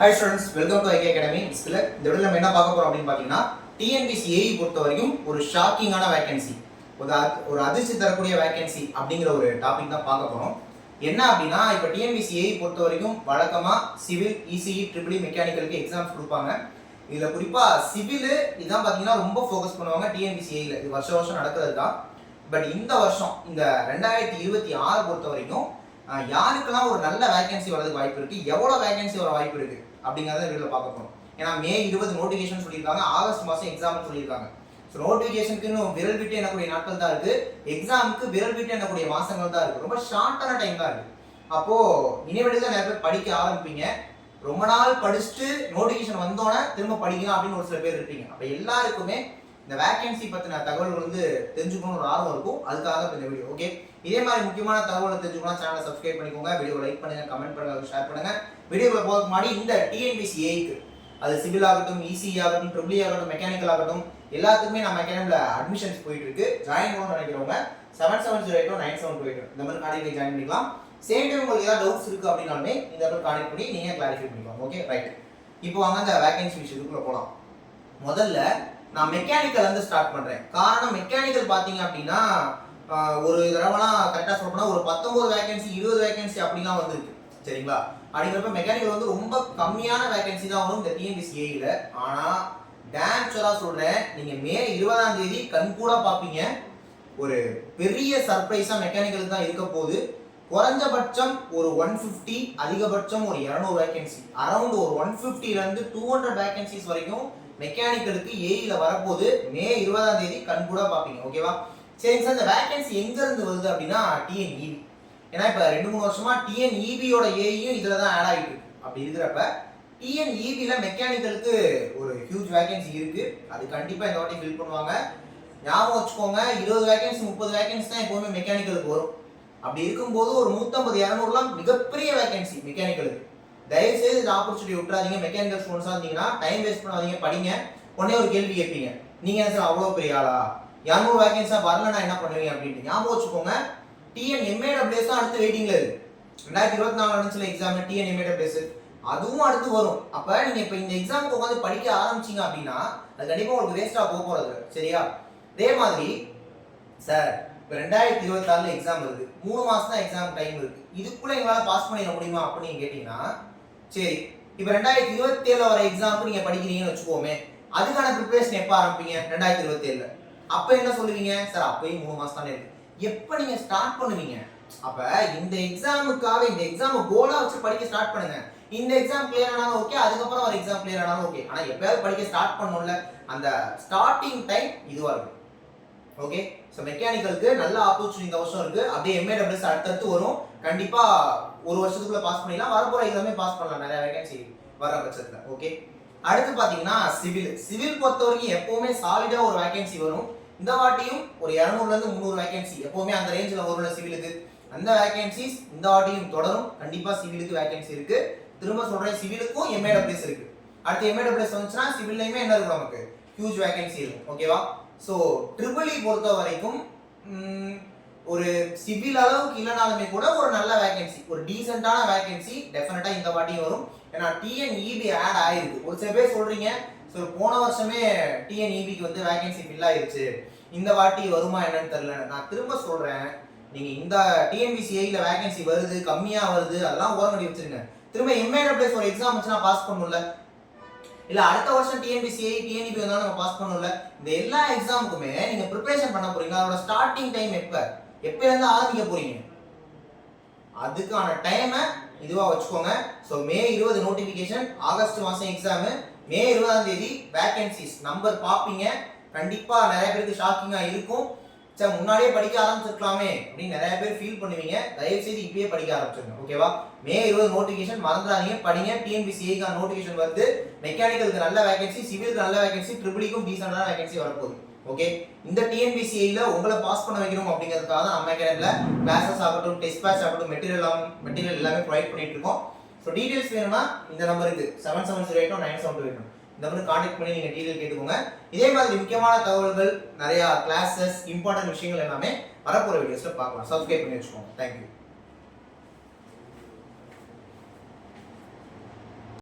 Hi students, welcome to IK Academy. இந்த வீடியோல நம்ம என்ன பார்க்க போறோம் அப்படின்னு பாத்தீங்கன்னா TNPSC AE பொறுத்த வரைக்கும் ஒரு ஷாக்கிங்கான வேகன்சி, ஒரு அதிர்ச்சி தரக்கூடிய வேகன்சி அப்படிங்கிற ஒரு டாபிக் தான் பார்க்க போறோம். என்ன அப்படின்னா இப்போ TNPSC AE பொறுத்த வரைக்கும் வழக்கமா சிவில், ECE, EEE மெக்கானிக்கலுக்கு எக்ஸாம்ஸ் கொடுப்பாங்க. இதுல குறிப்பா சிவில் இதான் பாத்தீங்கன்னா ரொம்ப ஃபோக்கஸ் பண்ணுவாங்க TNPSC AE ல. இது வருஷம் நடக்கிறது தான். பட் இந்த வருஷம் இந்த 2026 பொறுத்த வரைக்கும் யாருக்கெல்லாம் ஒரு நல்ல வேகன்சி வரதுக்கு வாய்ப்பு இருக்கு, எவ்வளவு வேகன்சி வர வாய்ப்பு இருக்கு அப்படிங்கறத வீடியோல பார்க்க போறோம். ஏன்னா மே 20 நோட்டிஃபிகேஷன் சொல்லியிருக்காங்க, ஆகஸ்ட் மாசம் எக்ஸாம்னு சொல்லியிருக்காங்க. ஸோ நோட்டிஃபிகேஷனுக்கு இன்னும் விரல் விட்டு எண்ணக்கூடிய நாட்கள் தான் இருக்கு, எக்ஸாமுக்கு விரல் விட்டு எண்ணக்கூடிய மாசங்கள் தான் இருக்கு. ரொம்ப ஷார்ட்டான டைம் தான் இருக்கு. அப்போ இனிமேட்டு தான் நிறைய பேர் படிக்க ஆரம்பிப்பீங்க. ரொம்ப நாள் படிச்சுட்டு நோட்டிஃபிகேஷன் வந்தோன்னே திரும்ப படிக்கலாம் அப்படின்னு ஒரு சில பேர் இருப்பீங்க. அப்ப எல்லாருக்குமே இந்த வேகன்சி பத்தின தகவல்கள் வந்து தெரிஞ்சுக்கணும்னு ஒரு ஆர்வம் இருக்கும். அதுக்காக இந்த வீடியோ. ஓகே, இதே மாதிரி முக்கியமான தகவலை தெரிஞ்சுக்கணும் சேனலை சப்ஸ்கிரைப் பண்ணிக்கோங்க, வீடியோ லைக் பண்ணுங்க, கமெண்ட் பண்ணுங்க, ஷேர் பண்ணுங்க. வீடியோக்குள்ள போகிறதுக்கு முன்னாடி இந்த TNPSC AEக்கு அது சிவில் ஆகட்டும், ECE ஆகட்டும், EEE ஆகட்டும், மெக்கானிக்கல் ஆகட்டும் எல்லாத்துக்குமே நம்ம அகாடமில அட்மிஷன்ஸ் போயிட்டு இருக்கு. ஜாயின் பண்ணணும்னு நினைக்கிறவங்க 77082972 இந்த மாதிரி கான்டாக்ட்ல ஜாயின் பண்ணிக்கலாம். சேம் டைம் உங்களுக்கு ஏதாவது டவுட்ஸ் இருக்கு அப்படின்னாலுமே இந்த மாதிரி கான்டாக்ட் பண்ணி நீங்க கிளாரிஃபை பண்ணிக்கலாம். Okay right. இப்போ வாங்க இந்த வேகன்சி விஷயத்துக்குள்ள போகலாம். முதல்ல நான் மெக்கானிக்கல் வந்து ஸ்டார்ட் பண்றேன். காரணம் மெக்கானிக்கல் பாத்தீங்க அப்படின்னா ஒரு தடவைலாம் கரெக்டாக சொல்லணும்னா ஒரு 19 வேகன்சி 20 வேகன்சி அப்படிலாம் வந்துருக்கு. சரிங்களா? அப்படிங்கிறப்ப மெக்கானிக்கல் வந்து ரொம்ப கம்மியான வேகன்சி தான் வரும் இந்த TNPSC AEல. ஆனா டான்ஸரா சொல்றேன், நீங்க மே 20ஆம் தேதி கண்கூடா பாப்பீங்க. ஒரு பெரிய சர்ப்ரைஸா மெக்கானிக்கல் தான் இருக்க போகுது. குறைஞ்சபட்சம் ஒரு 150, அதிகபட்சம் ஒரு 200 வேகன்சி, அரௌண்ட் ஒரு 150ல இருந்து 200 வேகன்சிஸ் வரைக்கும் மெக்கானிக்கலுக்கு AEல வரப்போது. மே 20ஆம் தேதி கண்கூடா பாப்பீங்க. ஓகேவா? சரிங்க சார், இந்த வேகன்சி எங்க இருந்து வருது அப்படின்னா TNEB. ஏன்னா இப்ப 2-3 வருஷமா TNEBயோட AEயும் இதுல தான் ஆட் ஆகிட்டு இருக்கு. அப்படி இருக்கிறப்ப TNEBல மெக்கானிக்கலுக்கு ஒரு ஹியூஜ் வேகன்சி இருக்கு. அது கண்டிப்பா இந்த வாட்டி ஃபில் பண்ணுவாங்க. ஞாபகம் வச்சுக்கோங்க, 20 வேகன்சி 30 வேகன்சி தான் எப்பவுமே மெக்கானிக்கலுக்கு வரும். அப்படி இருக்கும்போது ஒரு 150-200லாம் மிகப்பெரிய வேகன்சி மெக்கானிக்கலுக்கு. தயவுசெய்து இந்த ஆப்பர்ச்சுனிட்டி விட்டுறாதீங்க. மெக்கானிக்கல் ஸ்டூடெண்ட்ஸா இருந்தீங்கன்னா டைம் வேஸ்ட் பண்ணாதீங்க, படிங்க. உடனே ஒரு கேள்வி கேட்பீங்க, நீங்க என்ன சார் அவ்வளோ பெரிய ஆளா, 200 வேகன்ஸா வரலன்னா என்ன பண்ணுவீங்க அப்படின்ட்டு. ஞாபகம் வச்சுக்கோங்க, TNMAWS தான் அடுத்து வெயிட்டிங்ல இருக்கு. 2024 நடந்துச்சுல எக்ஸாம் TNMAWS, அதுவும் அடுத்து வரும். அப்ப நீங்க இப்ப இந்த எக்ஸாமுக்கு உட்காந்து படிக்க ஆரம்பிச்சீங்க அப்படின்னா அது கண்டிப்பா உங்களுக்கு வேஸ்டா போறது. சரியா? அதே மாதிரி சார் இப்போ 2026 எக்ஸாம் இருக்கு, 3 மாசம் தான் எக்ஸாம் டைம் இருக்கு, இதுக்குள்ள எங்களால பாஸ் பண்ணிட முடியுமா அப்படின்னு கேட்டீங்கன்னா சரி. இப்போ 2027 வர எக்ஸாமுக்கு நீங்க படிக்கிறீங்கன்னு வச்சுக்கோமே, அதுக்கான ப்ரிப்பரேஷன் எப்போ ஆரம்பிப்பீங்க? 2027. அப்ப என்ன சொல்லுவீங்க? சார் அப்பயும் 3 மாசம் தானே இருக்கு. எப்ப நீங்க ஸ்டார்ட் பண்ணுவீங்க? அப்ப இந்த எக்ஸாமுக்காக இந்த எக்ஸாம் கோலா வச்சு படிக்க ஸ்டார்ட் பண்ணுங்க. இந்த எக்ஸாம் கிளியர் ஆனாலும் ஓகே, அதுக்கப்புறம் ஒரு எக்ஸாம் கிளியர் ஆனாலும் ஓகே. ஆனா எப்பயாவது படிக்க ஸ்டார்ட் பண்ணணும்ல, அந்த ஸ்டார்டிங் டைம் இதுவா இருக்கும். ஓகே, ஸோ மெக்கானிக்கலுக்கு நல்ல ஆப்பர்ச்சுனிட்டி இந்த வருஷம் இருக்கு. அப்படியே MAWS அடுத்தடுத்து வரும். கண்டிப்பா ஒரு வருஷத்துக்குள்ள பாஸ் பண்ணிடலாம். வரப்போற எக்ஸாமே பாஸ் பண்ணலாம் நிறைய வேகன்சி வர பட்சத்துல. ஓகே, அடுத்து பாத்தீங்கன்னா சிவில் பொறுத்த வரைக்கும் எப்பவுமே சாலிடா ஒரு வேகன்சி வரும். இந்த வாட்டியும் ஒரு 200ல இருந்து 300 வேகன்சி எப்பவுமே அந்த ரேஞ்சில் வரும்ல சிவிலுக்கு. அந்த வேகன்சிஸ் இந்த வாட்டியும் தொடரும். கண்டிப்பா சிவிலுக்கு வேகன்சி இருக்கு. திரும்ப சொல்றேன், சிவிலுக்கும் MAWS இருக்கு. அடுத்து MAWS வந்துச்சுன்னா சிவில்லையுமே என்ன இருக்கும், நமக்கு ஹியூஜ் வேகன்சி இருக்கும். ஓகேவா? ஸோ EEE பொறுத்த வரைக்கும் ஒரு சிவில் அளவுக்கு இல்லைனாலுமே கூட ஒரு நல்ல வேகன்சி, ஒரு டீசென்டான வேகன்சி டெஃபினட்டா இந்த வாட்டியும் வரும். ஏன்னா TNEB ஆட் ஆயிருக்கு. ஒரு சில பேர் சொல்றீங்க, ஸோ போன வருஷமே TNEBக்கு வந்து வேகன்சி ஃபில் ஆயிருச்சு, இந்த வாட்டி வருமா என்னன்னு தெரியல. நான் திரும்ப சொல்றேன், நீங்க இந்த TNPSC AEல வேகன்சி வருது, கம்மியா வருது, அதெல்லாம் ஓரங்கடி வச்சிருங்க. திரும்ப MAWS ஒரு எக்ஸாம் வச்சுனா பாஸ் பண்ணும்ல, இல்ல அடுத்த வருஷம் TNPSC AE TNEB வந்தாலும் நம்ம பாஸ் பண்ணும்ல. இந்த எல்லா எக்ஸாமுக்குமே நீங்க ப்ரிப்பரேஷன் பண்ண போறீங்க. அதோட ஸ்டார்டிங் டைம் எப்ப இருந்து ஆரம்பிக்க போறீங்க, அதுக்கான டைமை இதுவா வச்சுக்கோங்க. ஸோ மே 20 நோட்டிஃபிகேஷன், ஆகஸ்ட் மாசம் எக்ஸாம், மே 20ஆம் தேதி வேகன்சிஸ் நம்பர் பாப்பீங்க. கண்டிப்பா நிறைய பேருக்கு ஷாக்கிங்கா இருக்கும். சார் முன்னாடியே படிக்க ஆரம்பிச்சிருக்கலாமே அப்படின்னு நிறைய பேர் ஃபீல் பண்ணுவீங்க. தயவு செய்து இப்பயே படிக்க ஆரம்பிச்சிருங்க. ஓகேவா? மே 20 நோட்டிஃபிகேஷன் மறந்துடாதீங்க, படிங்க. TNPSC AEக்கான நோட்டிஃபிகேஷன் வருது. மெக்கானிக்கலுக்கு நல்ல வேகன்சி, சிவிலுக்கு நல்ல வேகன்சி, EEEக்கும் டீசென்டான வேகன்சி வரப்போகுது. ஓகே, இந்த TNPSC AEல உங்களை பாஸ் பண்ண வைக்கணும் அப்படிங்கிறதுக்காக தான் நம்ம அகாடமில கிளாஸஸ் ஆகட்டும், டெஸ்ட் பேட்ச் ஆகட்டும், மெட்டீரியல் எல்லாமே ப்ரொவைட் பண்ணிட்டு இருக்கோம். ஸோ டீடைல்ஸ் வேணும்னா இந்த நம்பருக்கு 77082972 இந்த மாதிரி கான்டாக்ட் பண்ணி நீங்க டீடைல் கேட்டுக்கோங்க. இதே மாதிரி முக்கியமான தகவல்கள், நிறைய கிளாஸஸ், இம்பார்ட்டன்ட் விஷயங்கள் எல்லாமே வரப்போற வீடியோஸ்ல பார்க்கலாம். சப்ஸ்கிரைப் பண்ணி வச்சுக்கோங்க. தேங்க்யூ.